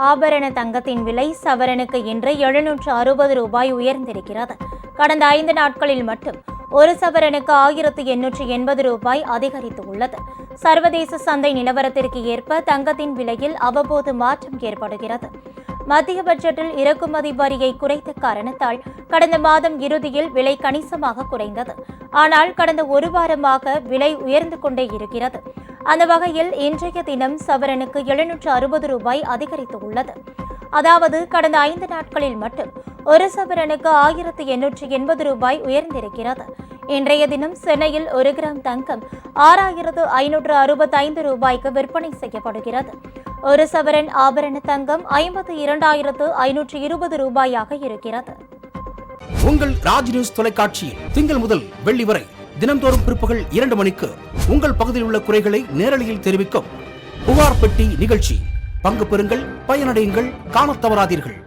ஆபரண தங்கத்தின் விலை சவரனுக்கு இன்று 760 ரூபாய் உயர்ந்திருக்கிறது. கடந்த 5 நாட்களில் மட்டும் ஒரு சவரனுக்கு 1880 ரூபாய் அதிகரித்துள்ளது. சர்வதேச சந்தை நிலவரத்திற்கு ஏற்ப தங்கத்தின் விலையில் அவ்வப்போது மாற்றம் ஏற்படுகிறது. மத்திய பட்ஜெட்டில் இறக்குமதி வரியை குறைத்த காரணத்தால் கடந்த மாதம் இறுதியில் விலை கணிசமாக குறைந்தது. ஆனால் கடந்த ஒரு வாரமாக விலை உயர்ந்து கொண்டே இருக்கிறது. அந்த வகையில் இன்றைய தினம் சவரனுக்கு 760 ரூபாய் அதிகரித்துள்ளது. அதாவது கடந்த 5 நாட்களில் மட்டும் ஒரு சவரனுக்கு 1880 ரூபாய் உயர்ந்திருக்கிறது. இன்றைய தினம் சென்னையில் 1 கிராம் தங்கம் 6565 ரூபாய்க்கு விற்பனை செய்யப்படுகிறது. ஒரு சவரன் ஆபரண தங்கம் 52,520 ரூபாயாக இருக்கிறது. உங்கள் ராஜ் நியூஸ் தொலைக்காட்சியில் திங்கள் முதல் வெள்ளி வரை தினந்தோறும் பிற்பகல் 2 மணிக்கு உங்கள் பகுதியில் உள்ள குறைகளை நேரலையில் தெரிவிக்கும் புகார் பெட்டி நிகழ்ச்சி. பங்கு பெறுங்கள், பயனடையுங்கள், காணத் தவறாதீர்கள்.